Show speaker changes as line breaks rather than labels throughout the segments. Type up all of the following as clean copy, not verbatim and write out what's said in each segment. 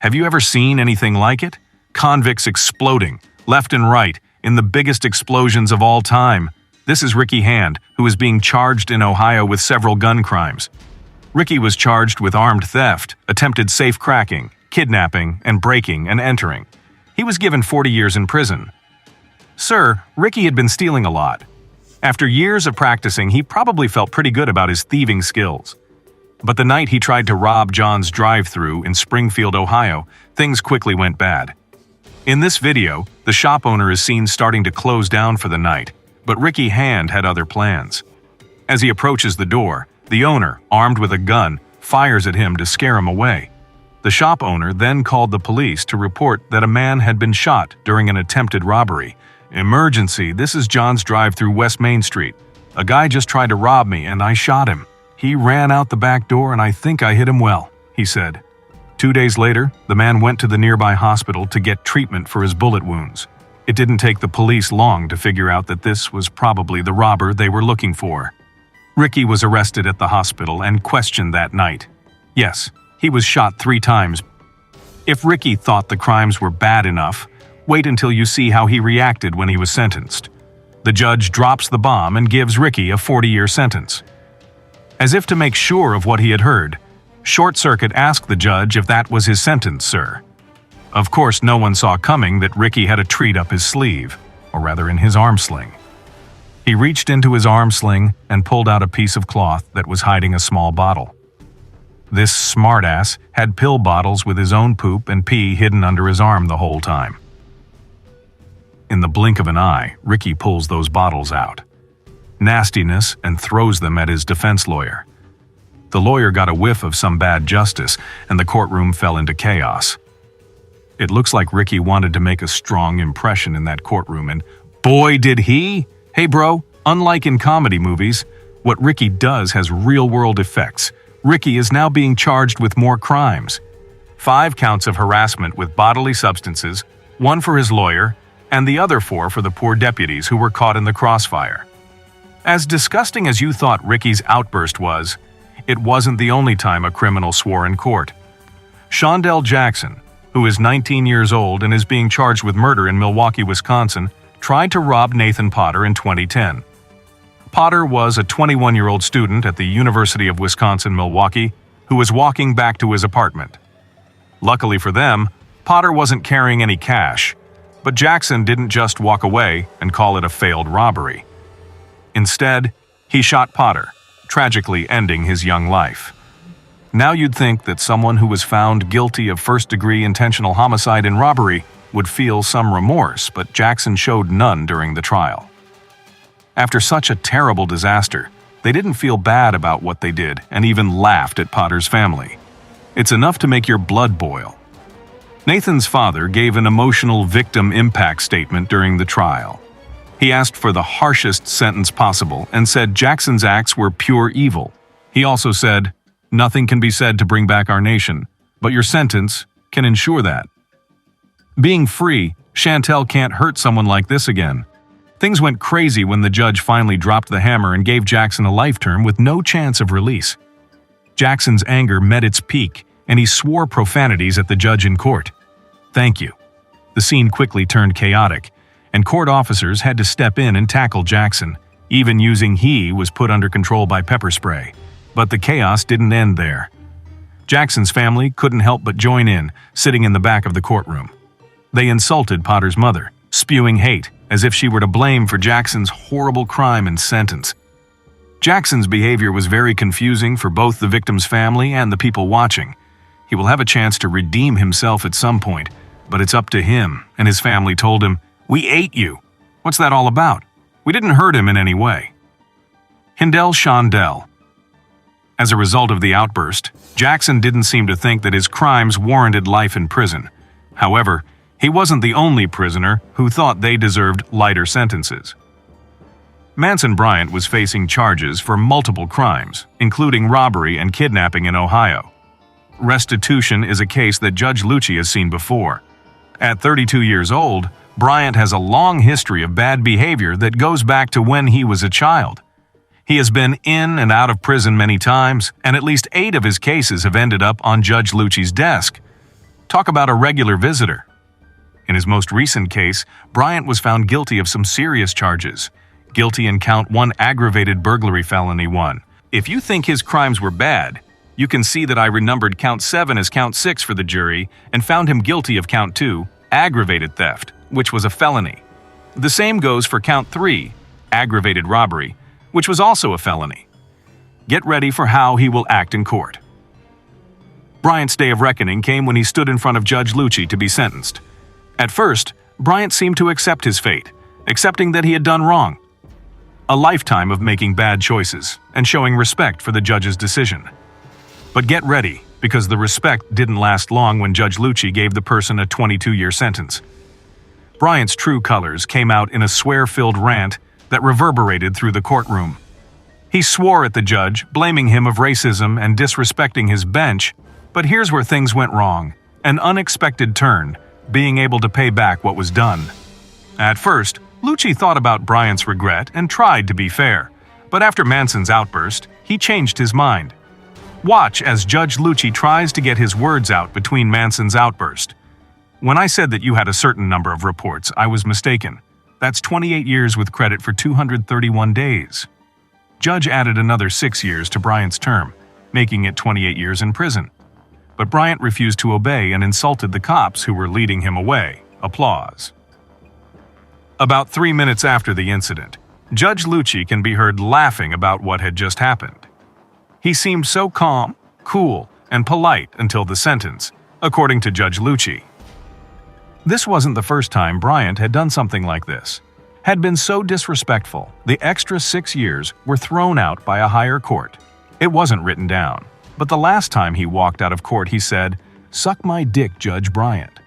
Have you ever seen anything like it? Convicts exploding, left and right, in the biggest explosions of all time. This is Ricky Hand, who is being charged in Ohio with several gun crimes. Ricky was charged with armed theft, attempted safe cracking, kidnapping, and breaking and entering. He was given 40 years in prison. Sir, Ricky had been stealing a lot. After years of practicing, he probably felt pretty good about his thieving skills. But the night he tried to rob John's drive-thru in Springfield, Ohio, things quickly went bad. In this video, the shop owner is seen starting to close down for the night, but Ricky Hand had other plans. As he approaches the door, the owner, armed with a gun, fires at him to scare him away. The shop owner then called the police to report that a man had been shot during an attempted robbery. "Emergency, this is John's drive-thru West Main Street. A guy just tried to rob me and I shot him. He ran out the back door and I think I hit him well," he said. 2 days later, the man went to the nearby hospital to get treatment for his bullet wounds. It didn't take the police long to figure out that this was probably the robber they were looking for. Ricky was arrested at the hospital and questioned that night. Yes, he was shot 3 times. If Ricky thought the crimes were bad enough, wait until you see how he reacted when he was sentenced. The judge drops the bomb and gives Ricky a 40-year sentence. As if to make sure of what he had heard, Short Circuit asked the judge if that was his sentence, sir. Of course, no one saw coming that Ricky had a treat up his sleeve, or rather in his arm sling. He reached into his arm sling and pulled out a piece of cloth that was hiding a small bottle. This smartass had pill bottles with his own poop and pee hidden under his arm the whole time. In the blink of an eye, Ricky pulls those bottles out. Nastiness, and throws them at his defense lawyer. The lawyer got a whiff of some bad justice, and the courtroom fell into chaos. It looks like Ricky wanted to make a strong impression in that courtroom, and boy did he! Hey bro, unlike in comedy movies, what Ricky does has real-world effects. Ricky is now being charged with more crimes. 5 counts of harassment with bodily substances, 1 for his lawyer, and the other 4 for the poor deputies who were caught in the crossfire. As disgusting as you thought Ricky's outburst was, it wasn't the only time a criminal swore in court. Shawnell Jackson, who is 19 years old and is being charged with murder in Milwaukee, Wisconsin, tried to rob Nathan Potter in 2010. Potter was a 21-year-old student at the University of Wisconsin-Milwaukee who was walking back to his apartment. Luckily for them, Potter wasn't carrying any cash, but Jackson didn't just walk away and call it a failed robbery. Instead, he shot Potter, tragically ending his young life. Now you'd think that someone who was found guilty of first-degree intentional homicide and robbery would feel some remorse, but Jackson showed none during the trial. After such a terrible disaster, they didn't feel bad about what they did and even laughed at Potter's family. It's enough to make your blood boil. Nathan's father gave an emotional victim impact statement during the trial. He asked for the harshest sentence possible and said Jackson's acts were pure evil. He also said, "Nothing can be said to bring back our nation, but your sentence can ensure that." Being free, Shawnell can't hurt someone like this again. Things went crazy when the judge finally dropped the hammer and gave Jackson a life term with no chance of release. Jackson's anger met its peak, and he swore profanities at the judge in court. "Thank you." The scene quickly turned chaotic, and court officers had to step in and tackle Jackson, even using he was put under control by pepper spray. But the chaos didn't end there. Jackson's family couldn't help but join in, sitting in the back of the courtroom. They insulted Potter's mother, spewing hate, as if she were to blame for Jackson's horrible crime and sentence. Jackson's behavior was very confusing for both the victim's family and the people watching. He will have a chance to redeem himself at some point, but it's up to him, and his family told him, "We ate you. What's that all about? We didn't hurt him in any way." Hindell Shawnell. As a result of the outburst, Jackson didn't seem to think that his crimes warranted life in prison. However, he wasn't the only prisoner who thought they deserved lighter sentences. Manson Bryant was facing charges for multiple crimes, including robbery and kidnapping in Ohio. Restitution is a case that Judge Lucci has seen before. At 32 years old, Bryant has a long history of bad behavior that goes back to when he was a child. He has been in and out of prison many times, and at least 8 of his cases have ended up on Judge Lucci's desk. Talk about a regular visitor. In his most recent case, Bryant was found guilty of some serious charges. Guilty in Count 1 aggravated burglary felony 1. If you think his crimes were bad, you can see that I renumbered Count 7 as Count 6 for the jury and found him guilty of Count 2, aggravated theft, which was a felony. The same goes for Count 3, aggravated robbery, which was also a felony. Get ready for how he will act in court. Bryant's day of reckoning came when he stood in front of Judge Lucci to be sentenced. At first, Bryant seemed to accept his fate, accepting that he had done wrong. A lifetime of making bad choices and showing respect for the judge's decision. But get ready, because the respect didn't last long when Judge Lucci gave the person a 22-year sentence. Bryant's true colors came out in a swear-filled rant that reverberated through the courtroom. He swore at the judge, blaming him of racism and disrespecting his bench, but here's where things went wrong. An unexpected turn, being able to pay back what was done. At first, Lucci thought about Bryant's regret and tried to be fair, but after Manson's outburst, he changed his mind. Watch as Judge Lucci tries to get his words out between Manson's outburst. When I said that you had a certain number of reports, I was mistaken. That's 28 years with credit for 231 days. Judge added another 6 years to Bryant's term, making it 28 years in prison. But Bryant refused to obey and insulted the cops who were leading him away. Applause. About 3 minutes after the incident, Judge Lucci can be heard laughing about what had just happened. He seemed so calm, cool, and polite until the sentence, according to Judge Lucci. This wasn't the first time Bryant had done something like this. Had been so disrespectful, the extra 6 years were thrown out by a higher court. It wasn't written down. But the last time he walked out of court, he said, "Suck my dick, Judge Bryant."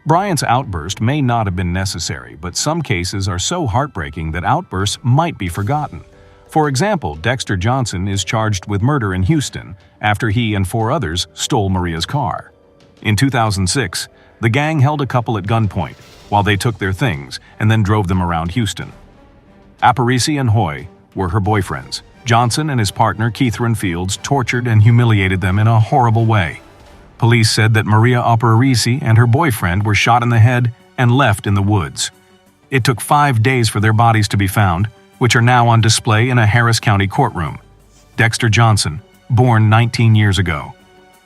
Bryant's outburst may not have been necessary, but some cases are so heartbreaking that outbursts might be forgotten. For example, Dexter Johnson is charged with murder in Houston after he and 4 others stole Maria's car. In 2006, the gang held a couple at gunpoint while they took their things and then drove them around Houston. Aparici and Hoy were her boyfriends. Johnson and his partner Keithran Fields tortured and humiliated them in a horrible way. Police said that Maria Aparici and her boyfriend were shot in the head and left in the woods. It took 5 days for their bodies to be found, which are now on display in a Harris County courtroom. Dexter Johnson, born 19 years ago.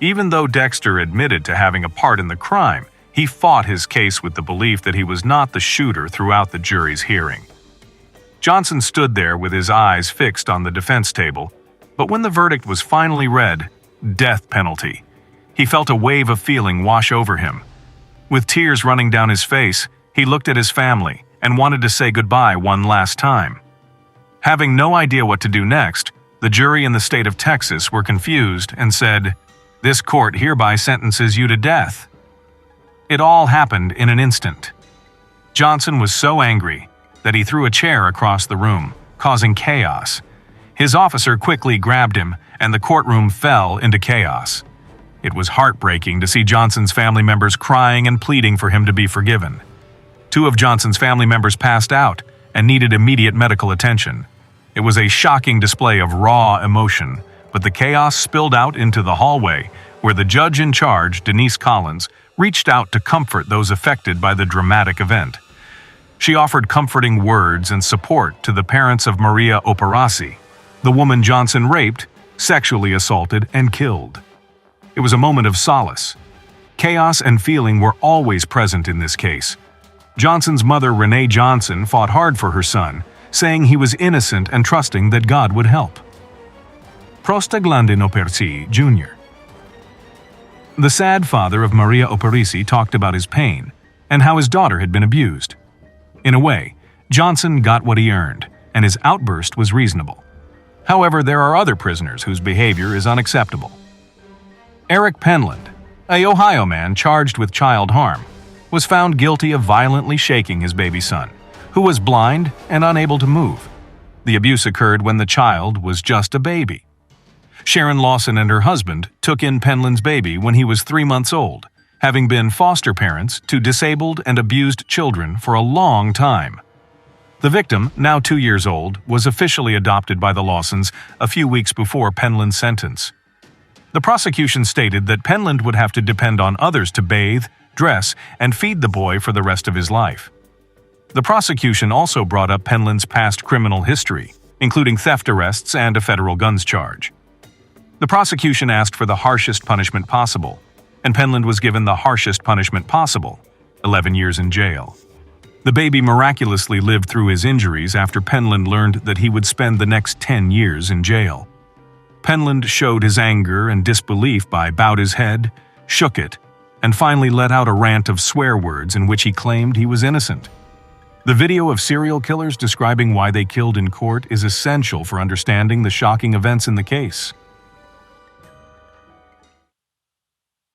Even though Dexter admitted to having a part in the crime, he fought his case with the belief that he was not the shooter throughout the jury's hearing. Johnson stood there with his eyes fixed on the defense table, but when the verdict was finally read, death penalty, he felt a wave of feeling wash over him. With tears running down his face, he looked at his family and wanted to say goodbye one last time. Having no idea what to do next, the jury in the state of Texas were confused and said, "This court hereby sentences you to death." It all happened in an instant. Johnson was so angry that he threw a chair across the room, causing chaos. His officer quickly grabbed him, and the courtroom fell into chaos. It was heartbreaking to see Johnson's family members crying and pleading for him to be forgiven. 2 of Johnson's family members passed out and needed immediate medical attention. It was a shocking display of raw emotion, but the chaos spilled out into the hallway, where the judge in charge, Denise Collins, reached out to comfort those affected by the dramatic event. She offered comforting words and support to the parents of Maria Aparici, the woman Johnson raped, sexually assaulted, and killed. It was a moment of solace. Chaos and feeling were always present in this case. Johnson's mother, Renee Johnson, fought hard for her son, saying he was innocent and trusting that God would help. Prostaglandin Aparici, Jr. The sad father of Maria Aparici talked about his pain and how his daughter had been abused. In a way, Johnson got what he earned, and his outburst was reasonable. However, there are other prisoners whose behavior is unacceptable. Eric Penland, a Ohio man charged with child harm, was found guilty of violently shaking his baby son, who was blind and unable to move. The abuse occurred when the child was just a baby. Sharon Lawson and her husband took in Penland's baby when he was 3 months old, having been foster parents to disabled and abused children for a long time. The victim, now 2 years old, was officially adopted by the Lawsons a few weeks before Penland's sentence. The prosecution stated that Penland would have to depend on others to bathe, dress, and feed the boy for the rest of his life. The prosecution also brought up Penland's past criminal history, including theft arrests and a federal guns charge. The prosecution asked for the harshest punishment possible, and Penland was given the harshest punishment possible, 11 years in jail. The baby miraculously lived through his injuries after Penland learned that he would spend the next 10 years in jail. Penland showed his anger and disbelief by bowed his head, shook it, and finally let out a rant of swear words in which he claimed he was innocent. The video of serial killers describing why they killed in court is essential for understanding the shocking events in the case.